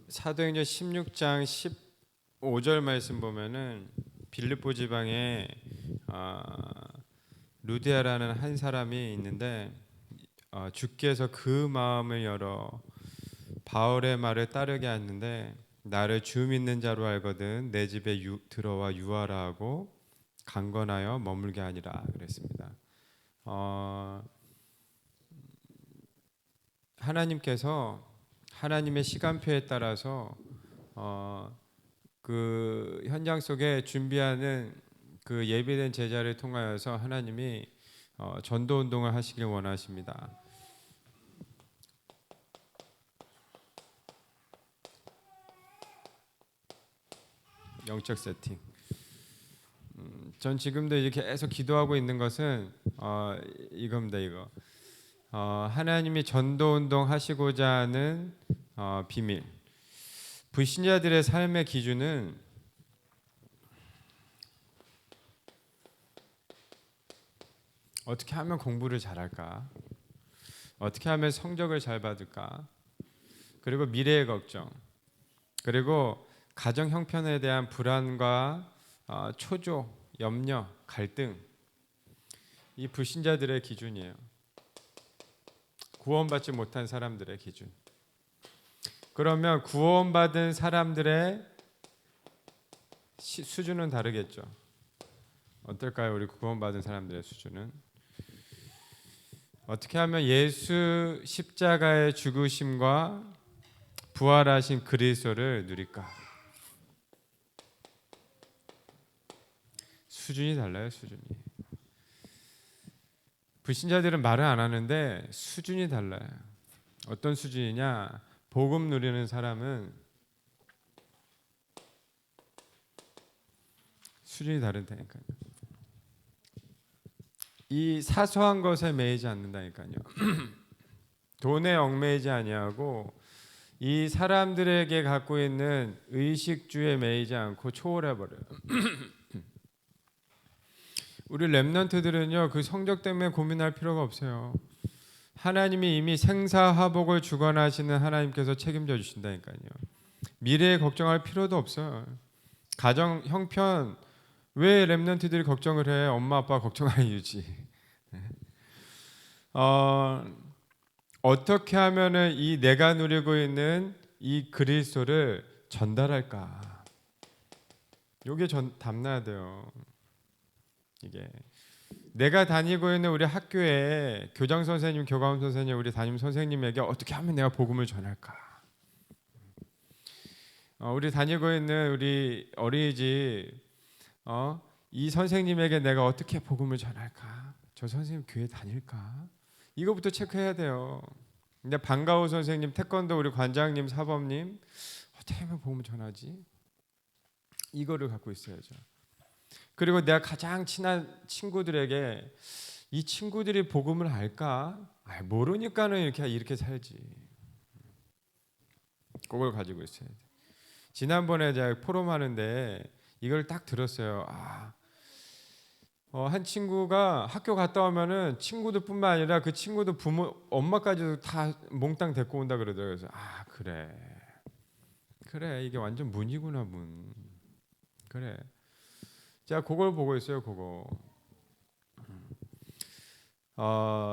사도행전 16장 15절 말씀 보면은 빌립보 지방에 루디아라는 한 사람이 있는데 주께서 그 마음을 열어 바울의 말을 따르게 하는데 나를 주 믿는 자로 알거든 내 집에 들어와 유하라 하고 강건하여 머물게 하니라 그랬습니다. 하나님께서 하나님의 시간표에 따라서 그 현장 속에 준비하는 그 예비된 제자를 통하여서 하나님이 전도 운동을 하시길 원하십니다. 영적 세팅. 전 지금도 이제 계속 기도하고 있는 것은 이겁니다. 이거 하나님이 전도 운동 하시고자 하는 비밀. 불신자들의 삶의 기준은 어떻게 하면 공부를 잘할까? 어떻게 하면 성적을 잘 받을까? 그리고 미래의 걱정, 그리고 가정 형편에 대한 불안과 초조, 염려, 갈등. 이 불신자들의 기준이에요. 구원받지 못한 사람들의 기준. 그러면 구원받은 사람들의 수준은 다르겠죠. 어떨까요? 우리 구원받은 사람들의 수준은 어떻게 하면 예수 십자가의 죽으심과 부활하신 그리스도를 누릴까? 수준이 달라요. 수준이. 불신자들은 말을 안 하는데 수준이 달라요. 어떤 수준이냐? 복음 누리는 사람은 수준이 다르다니까요. 이 사소한 것에 매이지 않는다니까요. 돈에 얽매이지 아니하고 이 사람들에게 갖고 있는 의식주에 매이지 않고 초월해 버려요. 우리 렘넌트들은요, 그 성적 때문에 고민할 필요가 없어요. 하나님이 이미 생사화복을 주관하시는 하나님께서 책임져 주신다니까요. 미래에 걱정할 필요도 없어요. 가정 형편 왜 렘넌트들이 걱정을 해? 엄마 아빠 걱정할 이유지. 어떻게 하면은 이 내가 누리고 있는 이 그리스도를 전달할까? 요게 담나야 돼요. 이게 내가 다니고 있는 우리 학교에 교장 선생님, 교감 선생님, 우리 담임 선생님에게 어떻게 하면 내가 복음을 전할까? 우리 다니고 있는 우리 어린이집 이 선생님에게 내가 어떻게 복음을 전할까? 저 선생님 교회 다닐까? 이거부터 체크해야 돼요. 근데 방과후 선생님, 태권도 우리 관장님, 사범님 어떻게 하면 복음을 전하지? 이거를 갖고 있어야죠. 그리고 내가 가장 친한 친구들에게 이 친구들이 복음을 알까? 모르니까는 이렇게 살지. 그걸 가지고 있어야 돼. 지난번에 제가 포럼하는데 이걸 딱 들었어요. 한 친구가 학교 갔다 오면은 친구들뿐만 아니라 그 친구들 부모, 엄마까지도 다 몽땅 데리고 온다 그러더라고요. 그래서 그래 이게 완전 문이구나 문. 그래. 제가 그걸 보고 있어요. 그거.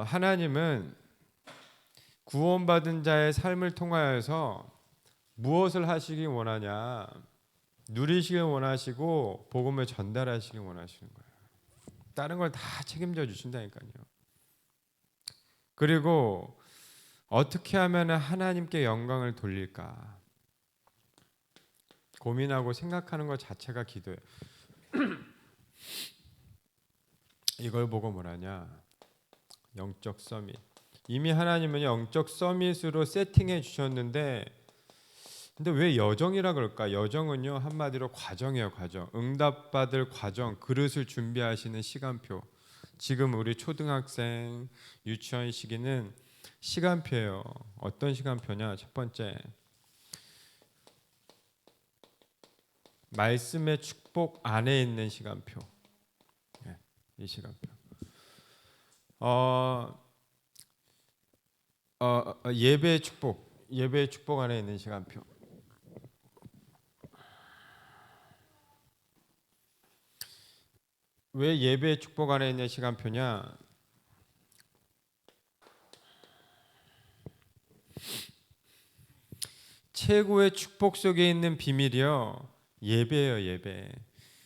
하나님은 구원받은 자의 삶을 통하여서 무엇을 하시기 원하냐? 누리시길 원하시고 복음을 전달하시길 원하시는 거예요. 다른 걸 다 책임져 주신다니까요. 그리고 어떻게 하면 하나님께 영광을 돌릴까? 고민하고 생각하는 것 자체가 기도예요. 이걸 보고 뭐라냐? 영적 서밋. 이미 하나님은 영적 서밋으로 세팅해 주셨는데 근데 왜 여정이라 그럴까? 여정은요 한마디로 과정이에요. 과정. 응답받을 과정. 그릇을 준비하시는 시간표. 지금 우리 초등학생 유치원 시기는 시간표예요. 어떤 시간표냐? 첫 번째 말씀의 축복 안에 있는 시간표. 이 시간표. 예배의 축복. 예배의 축복 안에 있는 시간표. 왜 예배의 축복 안에 있는 시간표냐? 최고의 축복 속에 있는 비밀이요, 예배예요. 예배.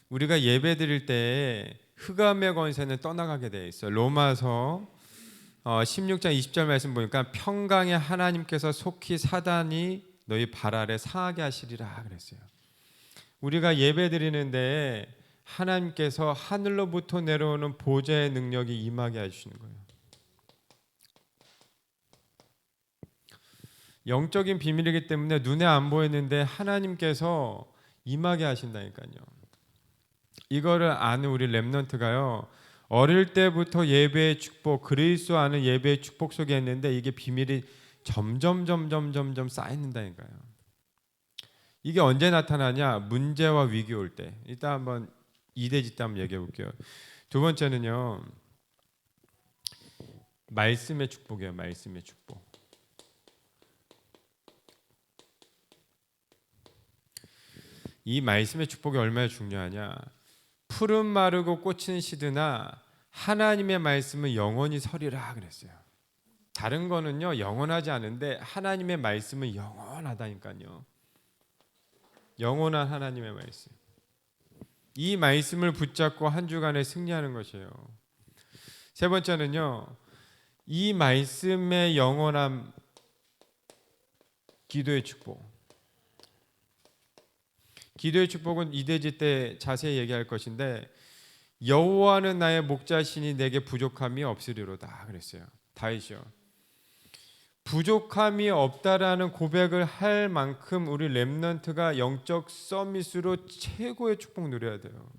우리가 예배 드릴 때 흑암의 권세는 떠나가게 돼 있어요. 로마서 16장 20절 말씀 보니까 평강의 하나님께서 속히 사단이 너희 발 아래 상하게 하시리라 그랬어요. 우리가 예배 드리는데 하나님께서 하늘로부터 내려오는 보좌의 능력이 임하게 해주시는 거예요. 영적인 비밀이기 때문에 눈에 안 보이는데 하나님께서 임하게 하신다니까요. 이거를 아는 우리 렘넌트가요, 어릴 때부터 예배의 축복, 그리스도 아는 예배의 축복 속에 있는데 이게 비밀이 점점 쌓이는다니까요. 이게 언제 나타나냐? 문제와 위기 올 때. 이따 한번 이대지 때 한번 얘기해 볼게요. 두 번째는요, 말씀의 축복이에요. 말씀의 축복. 이 말씀의 축복이 얼마나 중요하냐? 푸른 마르고 꽃은 시드나 하나님의 말씀은 영원히 서리라 그랬어요. 다른 거는요 영원하지 않은데 하나님의 말씀은 영원하다니까요. 영원한 하나님의 말씀. 이 말씀을 붙잡고 한 주간에 승리하는 것이에요. 세 번째는요, 이 말씀의 영원한 기도의 축복. 기도의 축복은 이대지 때 자세히 얘기할 것인데, 여호와는 나의 목자시니 내게 부족함이 없으리로다 그랬어요. 다윗이요. 부족함이 없다라는 고백을 할 만큼 우리 렘넌트가 영적 서밋으로 최고의 축복 누려야 돼요.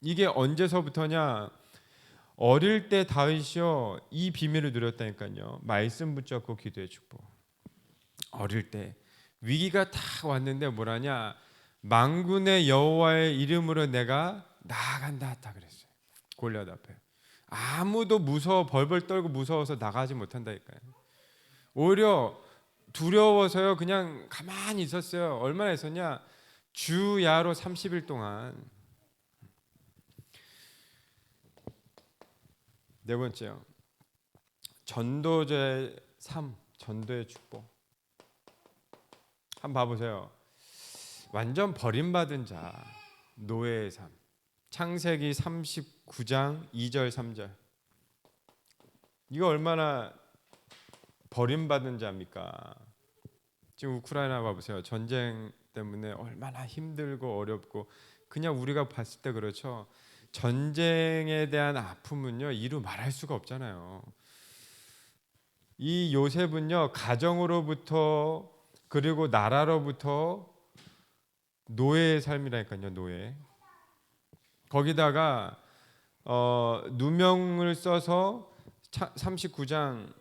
이게 언제서부터냐? 어릴 때 다윗이요, 이 비밀을 누렸다니까요. 말씀 붙잡고 기도의 축복. 어릴 때 위기가 다 왔는데 뭐라냐? 만군의 여호와의 이름으로 내가 나아간다 다 그랬어요. 골리앗 앞에 아무도 무서워, 벌벌 떨고 무서워서 나가지 못한다니까요. 오히려 두려워서요 그냥 가만히 있었어요. 얼마나 있었냐? 주야로 30일 동안. 네 번째요, 전도자의 삶, 전도의 축복. 한번 봐보세요. 완전 버림받은 자, 노예의 삶. 창세기 39장 2절 3절. 이거 얼마나 버림받은 자입니까? 지금 우크라이나 봐보세요. 전쟁 때문에 얼마나 힘들고 어렵고, 그냥 우리가 봤을 때 그렇죠. 전쟁에 대한 아픔은요 이루 말할 수가 없잖아요. 이 요셉은요 가정으로부터 그리고 나라로부터 노예의 삶이라니까요. 노예. 거기다가 누명을 써서 39장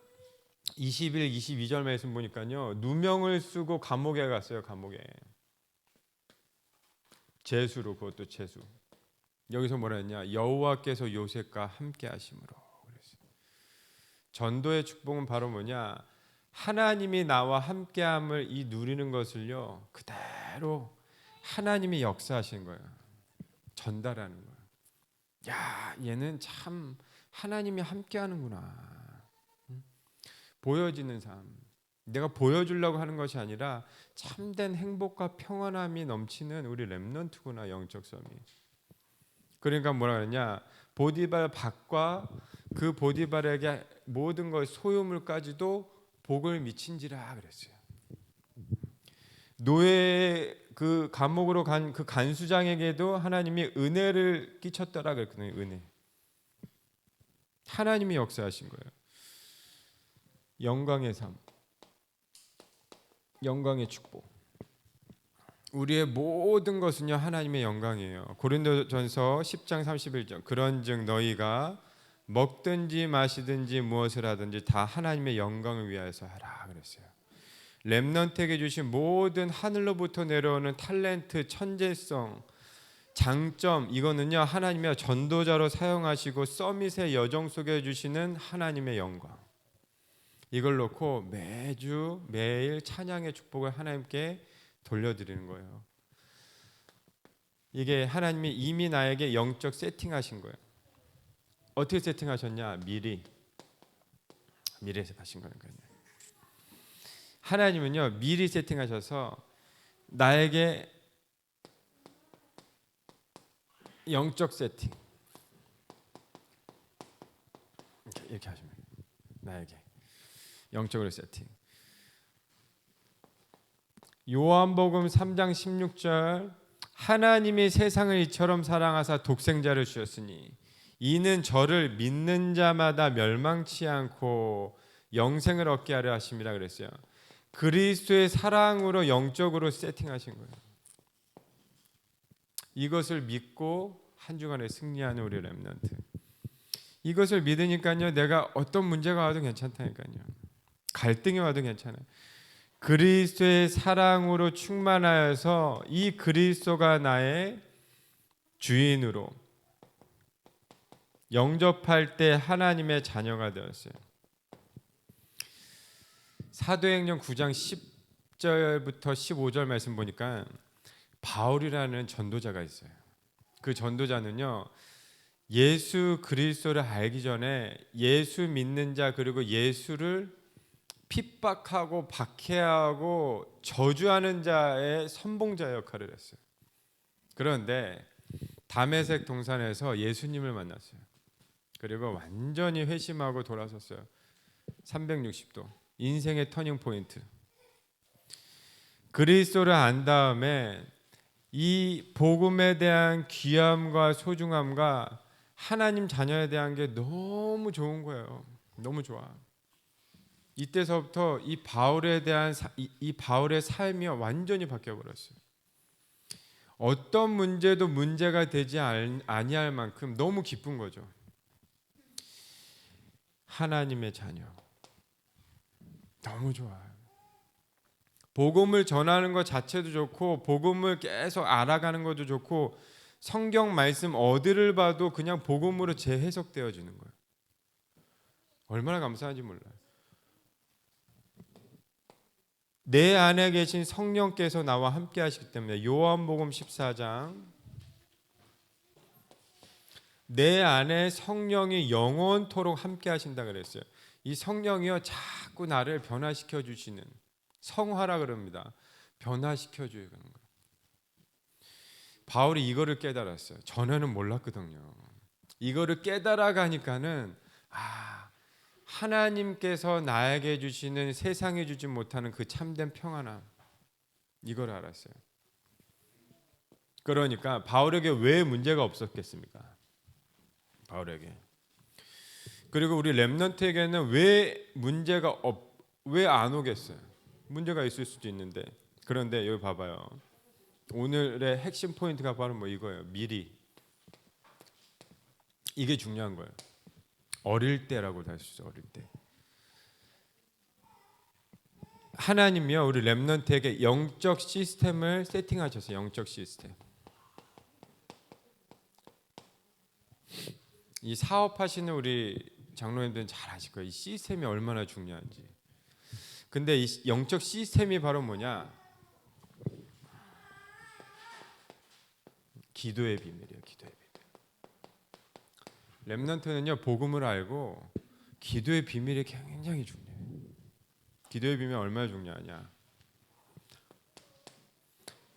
21, 22절 말씀 보니까요, 누명을 쓰고 감옥에 갔어요. 감옥에. 제수로, 그것도 제수. 여기서 뭐라 했냐? 여호와께서 요셉과 함께 하심으로 그랬어요. 전도의 축복은 바로 뭐냐? 하나님이 나와 함께함을 이 누리는 것을요 그대로 하나님이 역사하신 거예요. 전달하는 거예요. 야, 얘는 참 하나님이 함께하는구나. 보여지는 삶. 내가 보여주려고 하는 것이 아니라 참된 행복과 평안함이 넘치는 우리 렘넌트구나, 영적 섬이. 그러니까 뭐라 그러냐? 보디발 밭과 그 보디발에게 모든 것 소유물까지도 복을 미친지라 그랬어요. 노예 그 감옥으로 간 그 간수장에게도 하나님이 은혜를 끼쳤더라 그랬거든요. 은혜. 하나님이 역사하신 거예요. 영광의 삶, 영광의 축복. 우리의 모든 것은요 하나님의 영광이에요. 고린도전서 10장 31절. 그런즉 너희가 먹든지 마시든지 무엇을 하든지 다 하나님의 영광을 위하여서 하라 그랬어요. 렘넌트에게 주신 모든 하늘로부터 내려오는 탤런트, 천재성, 장점, 이거는요 하나님의 전도자로 사용하시고 서밋의 여정 속에 주시는 하나님의 영광. 이걸 놓고 매일 찬양의 축복을 하나님께 돌려드리는 거예요. 이게 하나님이 이미 나에게 영적 세팅하신 거예요. 어떻게 세팅하셨냐? 미리 하신 거예요. 하나님은요, 미리 세팅하셔서 나에게 영적 세팅 이렇게 하시면 나에게 영적으로 세팅. 요한복음 3장 16절 하나님이 세상을 이처럼 사랑하사 독생자를 주셨으니 이는 저를 믿는 자마다 멸망치 않고 영생을 얻게 하려 하심이라 그랬어요. 그리스도의 사랑으로 영적으로 세팅하신 거예요. 이것을 믿고 한 주간에 승리하는 우리 렘넌트. 이것을 믿으니까요, 내가 어떤 문제가 와도 괜찮다니까요. 갈등이 와도 괜찮아요. 그리스도의 사랑으로 충만하여서 이 그리스도가 나의 주인으로 영접할 때 하나님의 자녀가 되었어요. 사도행전 9장 10절부터 15절 말씀 보니까 바울이라는 전도자가 있어요. 그 전도자는요, 예수 그리스도를 알기 전에 예수 믿는 자 그리고 예수를 핍박하고 박해하고 저주하는 자의 선봉자 역할을 했어요. 그런데 다메섹 동산에서 예수님을 만났어요. 그리고 완전히 회심하고 돌아섰어요. 360도 인생의 터닝 포인트. 그리스도를 안 다음에 이 복음에 대한 귀함과 소중함과 하나님 자녀에 대한 게 너무 좋은 거예요. 너무 좋아. 이때서부터 이 바울에 대한 이 바울의 삶이 완전히 바뀌어 버렸어요. 어떤 문제도 문제가 되지 아니할 만큼 너무 기쁜 거죠. 하나님의 자녀. 너무 좋아요. 복음을 전하는 것 자체도 좋고 복음을 계속 알아가는 것도 좋고 성경 말씀 어디를 봐도 그냥 복음으로 재해석되어지는 거예요. 얼마나 감사한지 몰라요. 내 안에 계신 성령께서 나와 함께 하시기 때문에 요한복음 14장 내 안에 성령이 영원토록 함께 하신다 그랬어요. 이 성령이요 자꾸 나를 변화시켜 주시는 성화라 그럽니다. 변화시켜 주는 거예요. 바울이 이거를 깨달았어요. 전에는 몰랐거든요. 이거를 깨달아 가니까는 하나님께서 나에게 주시는 세상에 주지 못하는 그 참된 평안함 이걸 알았어요. 그러니까 바울에게 왜 문제가 없었겠습니까? 바울에게. 그리고 우리 렘넌트에게는 왜 문제가 왜 안 오겠어요? 문제가 있을 수도 있는데. 그런데 여기 봐봐요. 오늘의 핵심 포인트가 바로 이거예요. 미리. 이게 중요한 거예요. 어릴 때라고 할 수 있어요. 어릴 때. 하나님이요 우리 렘넌트에게 영적 시스템을 세팅하셨어요. 영적 시스템. 이 사업하시는 우리 장로님들은 잘 아실 거예요. 이 시스템이 얼마나 중요한지. 근데 이 영적 시스템이 바로 뭐냐? 기도의 비밀이에요. 기도의 비밀. 렘넌트는요 복음을 알고 기도의 비밀이 굉장히 중요해요. 기도의 비밀이 얼마나 중요하냐?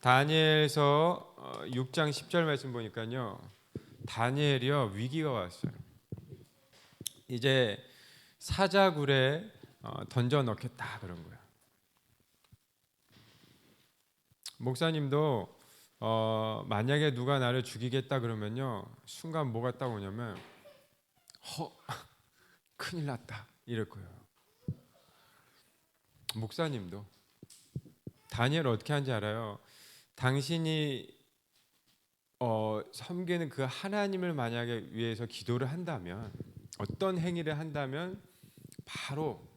다니엘서 6장 10절 말씀 보니까요 다니엘이요 위기가 왔어요. 이제 사자굴에 던져 넣겠다 그런 거예요. 목사님도 만약에 누가 나를 죽이겠다 그러면요 순간 뭐가 딱 오냐면 큰일 났다 이럴 거예요. 목사님도 다니엘 어떻게 하는지 알아요? 당신이 섬기는 그 하나님을 만약에 위해서 기도를 한다면 어떤 행위를 한다면 바로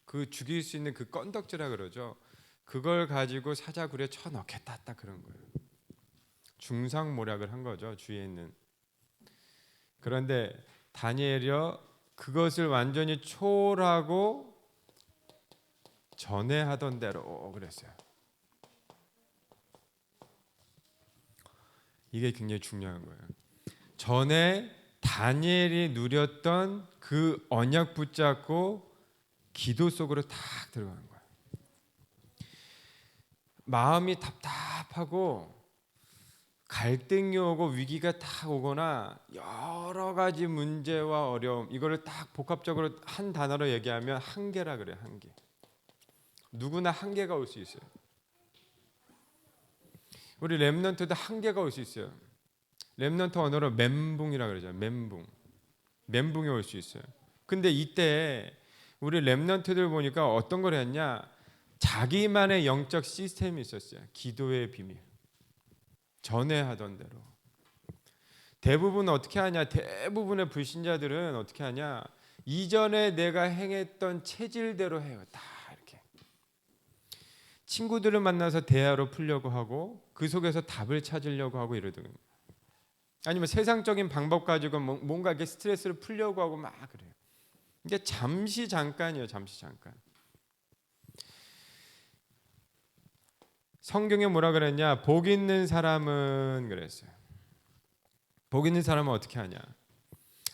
그 죽일 수 있는 그 건덕지라 그러죠. 그걸 가지고 사자굴에 쳐 넣겠다 딱 그런 거예요. 중상모략을 한 거죠. 주위에 있는. 그런데 다니엘이요 그것을 완전히 초월하고 전에 하던 대로 그랬어요. 이게 굉장히 중요한 거예요. 전에 다니엘이 누렸던 그 언약 붙잡고 기도 속으로 탁 들어가는 거예요. 마음이 답답하고 갈등이 오고 위기가 딱 오거나 여러 가지 문제와 어려움, 이거를 딱 복합적으로 한 단어로 얘기하면 한계라 그래요. 한계. 누구나 한계가 올 수 있어요. 우리 렘넌트도 한계가 올 수 있어요. 렘넌트 언어로 멘붕이라 그러죠. 멘붕이 올 수 있어요. 근데 이때 우리 렘넌트들 보니까 어떤 걸 했냐? 자기만의 영적 시스템이 있었어요. 기도의 비밀. 전에 하던 대로. 대부분 어떻게 하냐? 대부분의 불신자들은 어떻게 하냐? 이전에 내가 행했던 체질대로 해요. 다 이렇게. 친구들을 만나서 대화로 풀려고 하고 그 속에서 답을 찾으려고 하고 이러더군요. 아니면 세상적인 방법 가지고 뭔가 이렇게 스트레스를 풀려고 하고 막 그래요. 이게 잠시 잠깐이에요. 잠시 잠깐. 성경에 뭐라 그랬냐? 복 있는 사람은 그랬어요. 복 있는 사람은 어떻게 하냐?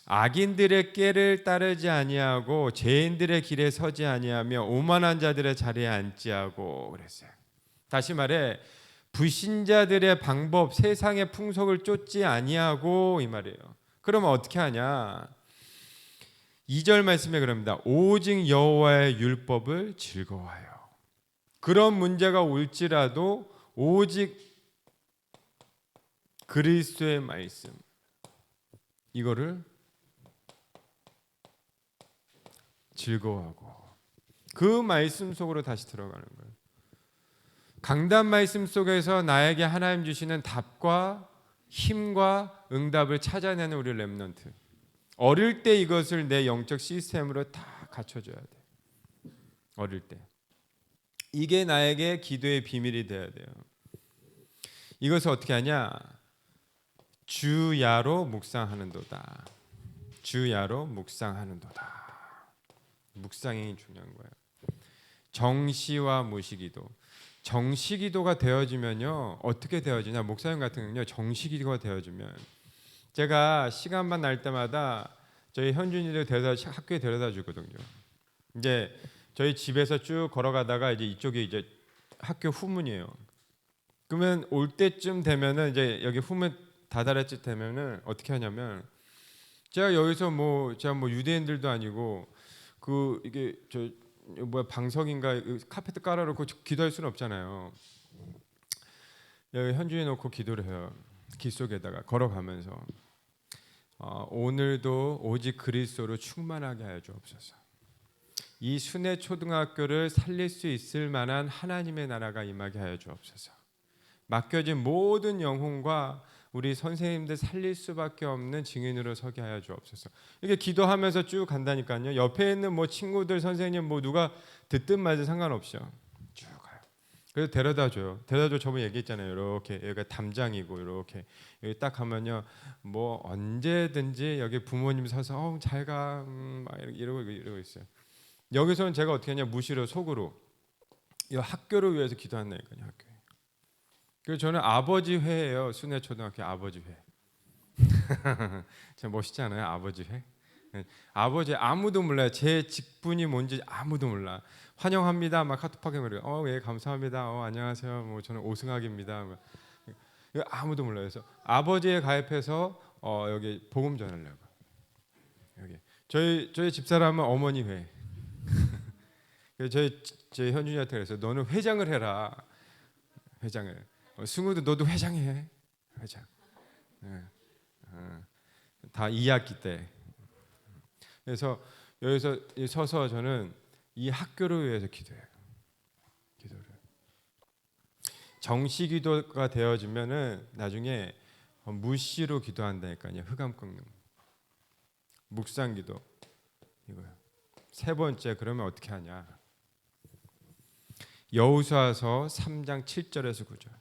악인들의 꾀를 따르지 아니하고 죄인들의 길에 서지 아니하며 오만한 자들의 자리에 앉지 하고 그랬어요. 다시 말해 불신자들의 방법, 세상의 풍속을 쫓지 아니하고 이 말이에요. 그러면 어떻게 하냐? 2절 말씀에 그럽니다. 오직 여호와의 율법을 즐거워하여. 그런 문제가 올지라도 오직 그리스도의 말씀 이거를 즐거워하고 그 말씀 속으로 다시 들어가는 거예요. 강단 말씀 속에서 나에게 하나님 주시는 답과 힘과 응답을 찾아내는 우리 렘넌트. 어릴 때 이것을 내 영적 시스템으로 다 갖춰줘야 돼. 어릴 때. 이게 나에게 기도의 비밀이 돼야 돼요. 이것을 어떻게 하냐? 주야로 묵상하는도다. 주야로 묵상하는도다. 묵상이 중요한 거예요. 정시와 무시기도. 정시기도가 되어지면요 어떻게 되어지냐? 목사님 같은 경우는요 정시기도가 되어지면 제가 시간만 날 때마다 저희 현준이들 학교에 데려다 주거든요. 이제 저희 집에서 쭉 걸어가다가 이제 이쪽이 이제 학교 후문이에요. 그러면 올 때쯤 되면은 이제 여기 후문 다다를 쯤 되면은 어떻게 하냐면 제가 여기서 제가 유대인들도 아니고 그 이게 저 방석인가 카페트 깔아놓고 기도할 수는 없잖아요. 여기 현주에 놓고 기도를 해요. 길 속에다가 걸어가면서 오늘도 오직 그리스도로 충만하게 하여 주옵소서. 이 순회 초등학교를 살릴 수 있을 만한 하나님의 나라가 임하게 하여 주옵소서. 맡겨진 모든 영혼과 우리 선생님들 살릴 수밖에 없는 증인으로 서게 하여 주옵소서. 이게 기도하면서 쭉 간다니까요. 옆에 있는 친구들, 선생님 누가 듣든 말든 상관없이요. 쭉 가요. 그래서 데려다 줘요. 저번에 얘기했잖아요. 이렇게 여기가 담장이고 이렇게 여기 딱 가면요. 언제든지 여기 부모님 서서 잘 가. 막 이러고 있어요. 여기서는 제가 어떻게 하냐? 무시로 속으로 이 학교를 위해서 기도한다니까요. 학교에. 그래서 저는 아버지 회예요. 순회 초등학교 아버지 회. 참 멋있지 않아요? 아버지 회. 아버지 아무도 몰라요. 제 직분이 뭔지 아무도 몰라. 환영합니다. 막 카톡하게 그래요. 예 감사합니다. 안녕하세요. 저는 오승학입니다. 아무도 몰라요. 그래서 아버지에 가입해서 여기 복음 전하려고. 여기 저희 집사람은 어머니 회. 저희 현준이한테 그래서 너는 회장을 해라. 회장을. 승우도 너도 회장해. 회장. 다 2학기 때. 그래서 여기서 서서 저는 이 학교를 위해서 기도해요. 기도를. 정시 기도가 되어지면은 나중에 무시로 기도한다니까요. 흑암 꺾는. 묵상 기도. 이거요. 세 번째 그러면 어떻게 하냐? 여호수아서 3장 7절에서 9절.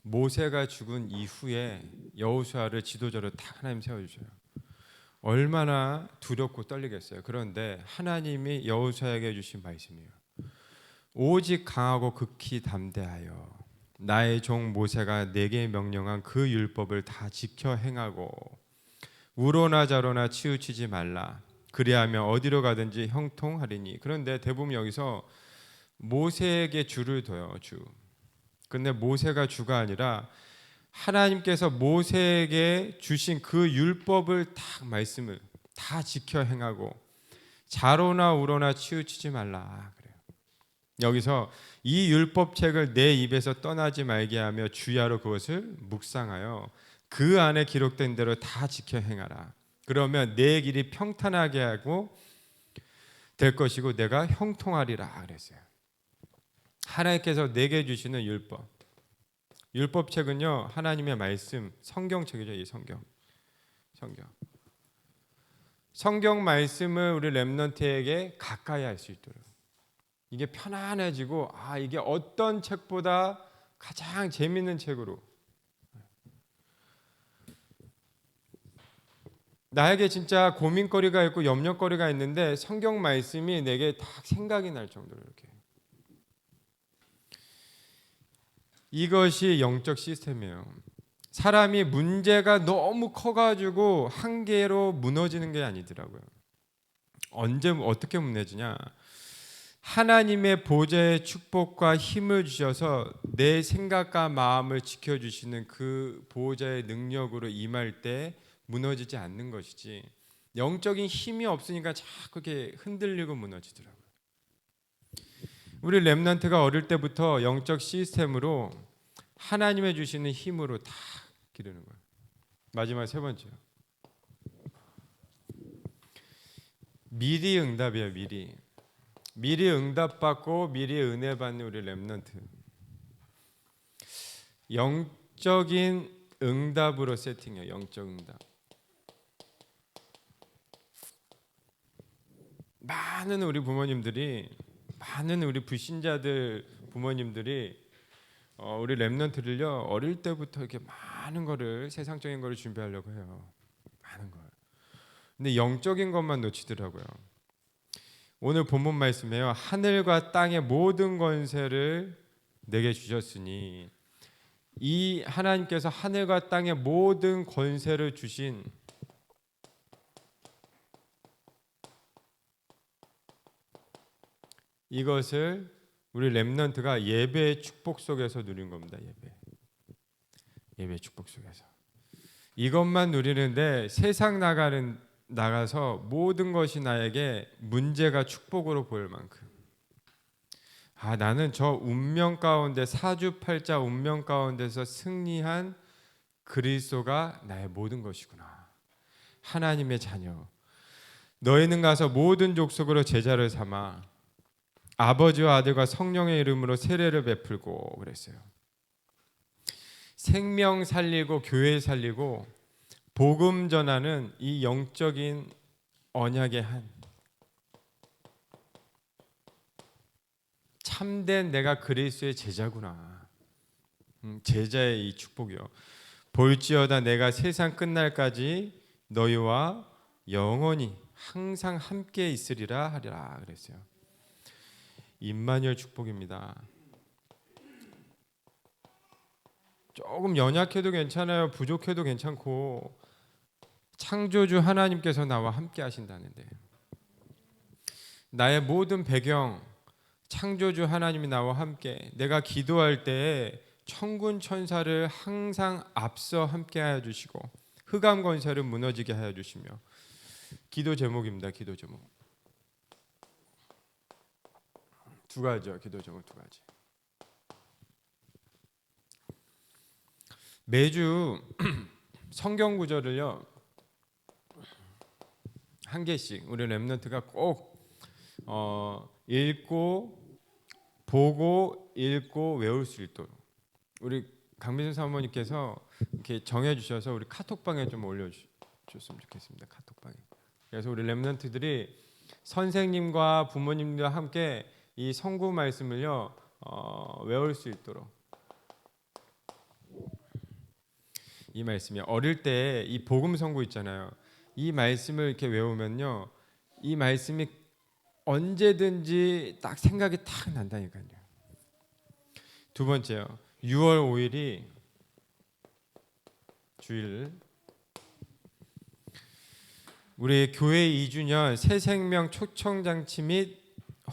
모세가 죽은 이후에 여호수아를 지도자로 딱 하나님 세워주셔요. 얼마나 두렵고 떨리겠어요. 그런데 하나님이 여호수아에게 주신 말씀이에요. 오직 강하고 극히 담대하여 나의 종 모세가 내게 명령한 그 율법을 다 지켜 행하고 우로나 좌로나 치우치지 말라. 그리하면 어디로 가든지 형통하리니. 그런데 대부분 여기서 모세에게 주를 둬요. 주. 근데 모세가 주가 아니라 하나님께서 모세에게 주신 그 율법을 딱 말씀을 다 지켜 행하고 좌로나 우로나 치우치지 말라 그래요. 여기서 이 율법책을 내 입에서 떠나지 말게 하며 주야로 그것을 묵상하여 그 안에 기록된 대로 다 지켜 행하라. 그러면 내 길이 평탄하게 하고 될 것이고 내가 형통하리라 그랬어요. 하나님께서 내게 주시는 율법책은요 하나님의 말씀, 성경책이죠. 이 성경 말씀을 우리 렘넌트에게 가까이 할 수 있도록 이게 편안해지고 이게 어떤 책보다 가장 재밌는 책으로 나에게 진짜 고민거리가 있고 염려거리가 있는데 성경 말씀이 내게 딱 생각이 날 정도로 이렇게 이것이 영적 시스템이에요. 사람이 문제가 너무 커가지고 한계로 무너지는 게 아니더라고요. 언제 어떻게 무너지냐? 하나님의 보좌의 축복과 힘을 주셔서 내 생각과 마음을 지켜주시는 그 보좌의 능력으로 임할 때 무너지지 않는 것이지 영적인 힘이 없으니까 자꾸 이렇게 흔들리고 무너지더라고요. 우리 렘넌트가 어릴 때부터 영적 시스템으로 하나님의 주시는 힘으로 다 기르는 거예요. 마지막 세 번째요. 미리 응답이에요. 미리 응답받고 미리 은혜 받는 우리 렘넌트. 영적인 응답으로 세팅해요. 영적 응답. 많은 우리 부모님들이 많은 우리 불신자들 부모님들이 우리 렘넌트를요 어릴 때부터 이렇게 많은 거를 세상적인 거를 준비하려고 해요. 많은 걸. 근데 영적인 것만 놓치더라고요. 오늘 본문 말씀에요. 하늘과 땅의 모든 권세를 내게 주셨으니 이 하나님께서 하늘과 땅의 모든 권세를 주신 이것을 우리 렘넌트가 예배의 축복 속에서 누린 겁니다. 예배의 축복 속에서 이것만 누리는데 세상 나가서 모든 것이 나에게 문제가 축복으로 보일 만큼 나는 저 운명 가운데 사주팔자 운명 가운데서 승리한 그리스도가 나의 모든 것이구나. 하나님의 자녀 너희는 가서 모든 족속으로 제자를 삼아 아버지와 아들과 성령의 이름으로 세례를 베풀고 그랬어요. 생명 살리고 교회 살리고 복음 전하는 이 영적인 언약의 한 참된 내가 그리스도의 제자구나. 제자의 이 축복이요. 볼지어다 내가 세상 끝날까지 너희와 영원히 항상 함께 있으리라 하리라 그랬어요. 임마누엘 축복입니다. 조금 연약해도 괜찮아요. 부족해도 괜찮고 창조주 하나님께서 나와 함께 하신다는데 나의 모든 배경 창조주 하나님이 나와 함께 내가 기도할 때에 천군 천사를 항상 앞서 함께 하여 주시고 흑암 권세를 무너지게 하여 주시며 기도 제목입니다. 기도 제목 두 가지요. 기도 제목 두 가지. 매주 성경 구절을요 한 개씩 우리 렘넌트가 꼭 읽고 보고 읽고 외울 수 있도록 우리 강민선 사모님께서 이렇게 정해 주셔서 우리 카톡방에 좀 올려주셨으면 좋겠습니다. 카톡방에. 그래서 우리 렘넌트들이 선생님과 부모님들과 함께 이 성구 말씀을요 외울 수 있도록 이 말씀이 어릴 때 이 복음 성구 있잖아요. 이 말씀을 이렇게 외우면요, 이 말씀이 언제든지 딱 생각이 탁 난다니까요. 두 번째요, 6월 5일이 주일, 우리 교회 2주년 새생명 초청장치 및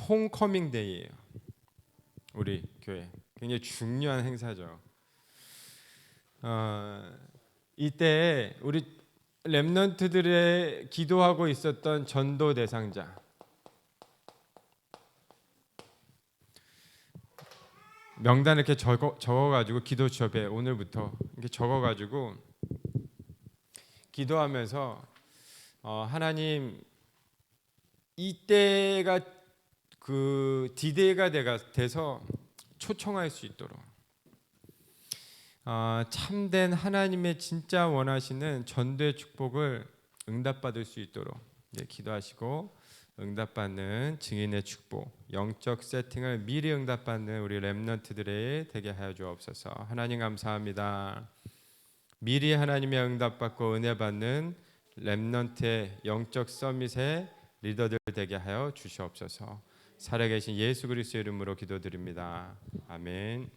홈커밍 데이예요. 우리 교회 굉장히 중요한 행사죠. 이때 우리 렘넌트들의 기도하고 있었던 전도 대상자, 명단 이렇게 적어가지고 기도 수업에 오늘부터 이렇게 적어가지고 기도하면서 하나님, 이때가 그 디데이가 돼서 초청할 수 있도록 참된 하나님의 진짜 원하시는 전도의 축복을 응답받을 수 있도록 기도하시고, 응답받는 증인의 축복, 영적 세팅을 미리 응답받는 우리 렘넌트들의 되게 하여 주옵소서. 하나님 감사합니다. 미리 하나님의 응답받고 은혜 받는 렘넌트의 영적 서밋의 리더들 되게 하여 주시옵소서. 살아계신 예수 그리스도의 이름으로 기도드립니다. 아멘.